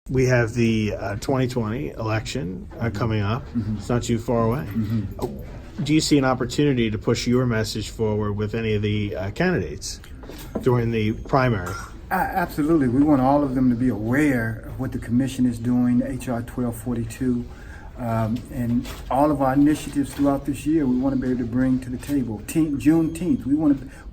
We have the 2020 election coming up. It's not too far away. Do you see an opportunity to push your message forward with any of the candidates during the primary? Absolutely. We want all of them to be aware of what the commission is doing, HR 1242, and all of our initiatives throughout this year. We want to be able to bring to the table. Juneteenth. We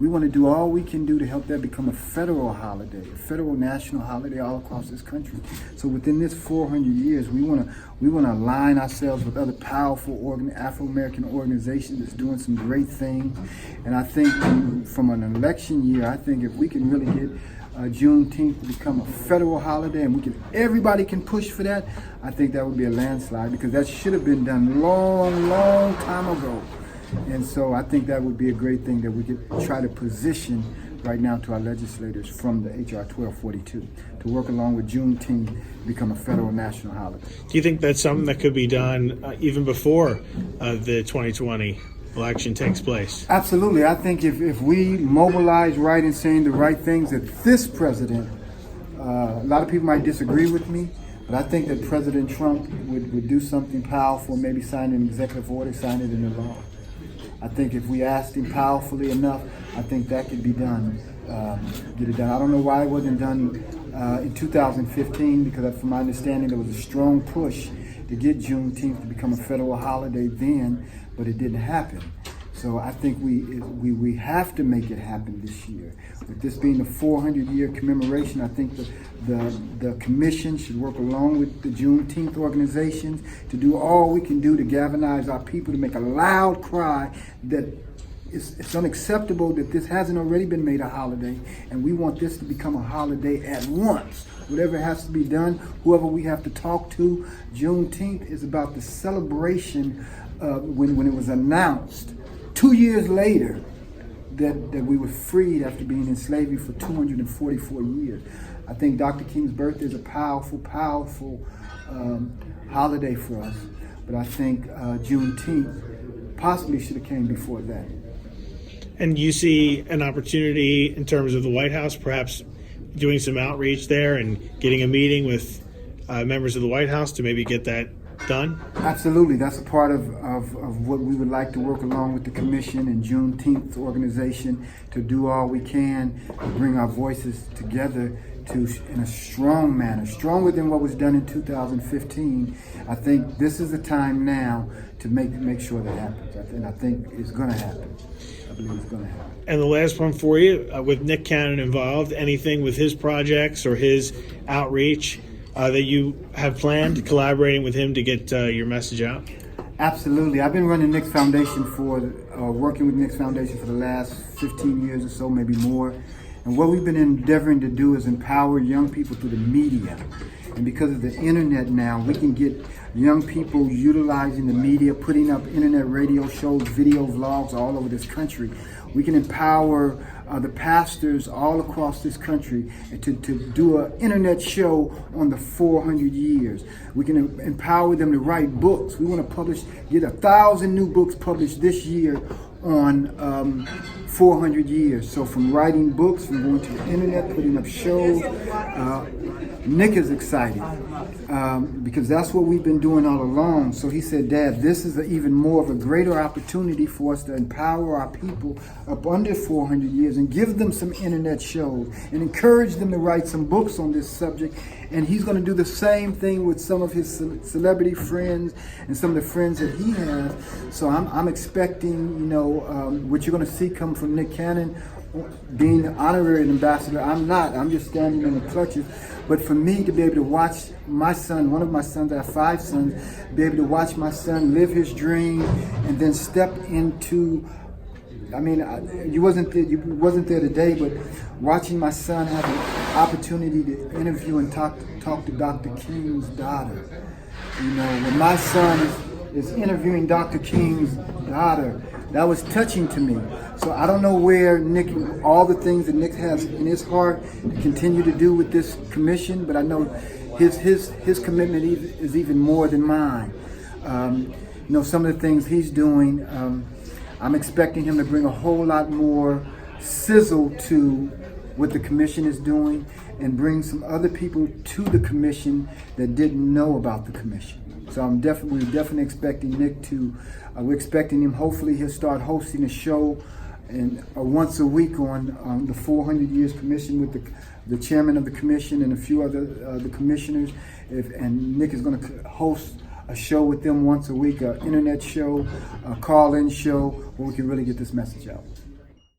want to do all we can do to help that become a federal holiday, a federal national holiday all across this country. So within this 400 years, we want to align ourselves with other powerful Afro-American organizations that's doing some great things. And I think from an election year, I think if we can really get Juneteenth to become a federal holiday, and everybody can push for that, I think that would be a landslide, because that should have been done long time ago. And so I think that would be a great thing that we could try to position right now to our legislators from the HR 1242 to work along with Juneteenth to become a federal national holiday. Do you think that's something that could be done even before the 2020 election takes place? Absolutely. I think if we mobilize right in saying the right things, that this president, a lot of people might disagree with me, but I think that President Trump would do something powerful, maybe sign an executive order, sign it into law. I think if we asked him powerfully enough, I think that could be done, get it done. I don't know why it wasn't done in 2015, because from my understanding, there was a strong push to get Juneteenth to become a federal holiday then, but it didn't happen. So I think we have to make it happen this year. With this being the 400-year commemoration, I think the commission should work along with the Juneteenth organizations to do all we can do to galvanize our people, to make a loud cry that it's unacceptable that this hasn't already been made a holiday, and we want this to become a holiday at once. Whatever has to be done, whoever we have to talk to, Juneteenth is about the celebration when it was announced 2 years later that we were freed after being in slavery for 244 years. I think Dr. King's birthday is a powerful holiday for us, but I think Juneteenth possibly should have came before that. And you see an opportunity in terms of the White House, perhaps doing some outreach there and getting a meeting with members of the White House to maybe get that done? Absolutely. That's a part of what we would like to work along with the commission and Juneteenth organization to do all we can to bring our voices together in a strong manner, stronger than what was done in 2015. I think this is the time now to make sure that happens. And I think it's going to happen. I believe it's going to happen. And the last one for you, with Nick Cannon involved, anything with his projects or his outreach that you have planned, collaborating with him to get your message out? Absolutely. I've been running Nick's Foundation working with Nick's Foundation for the last 15 years or so, maybe more. And what we've been endeavoring to do is empower young people through the media. And because of the internet now, we can get young people utilizing the media, putting up internet radio shows, video vlogs all over this country. We can empower the pastors all across this country to do an internet show on the 400 years. We can empower them to write books. We want to get 1,000 new books published this year on 400 years. So from writing books, from going to the internet, putting up shows, Nick is excited because that's what we've been doing all along. So he said, Dad, this is even more of a greater opportunity for us to empower our people up under 400 years and give them some internet shows and encourage them to write some books on this subject. And he's going to do the same thing with some of his celebrity friends and some of the friends that he has. So I'm expecting, what you're going to see come from Nick Cannon being the honorary ambassador. I'm not. I'm just standing in the clutches. But for me to be able to watch my son, one of my sons, I have 5 sons, be able to watch my son live his dream and then step into, you wasn't there today, but watching my son have an opportunity to interview and talk to Dr. King's daughter. When my son is interviewing Dr. King's daughter, that was touching to me. So I don't know where Nick, all the things that Nick has in his heart to continue to do with this commission, but I know his commitment is even more than mine. Some of the things he's doing, I'm expecting him to bring a whole lot more sizzle to what the commission is doing and bring some other people to the commission that didn't know about the commission. So we're definitely expecting Nick to. We're expecting him. Hopefully, he'll start hosting a show, and once a week on the 400 Years Commission with the chairman of the commission and a few other the commissioners. And Nick is going to host a show with them once a week, an internet show, a call-in show, where we can really get this message out.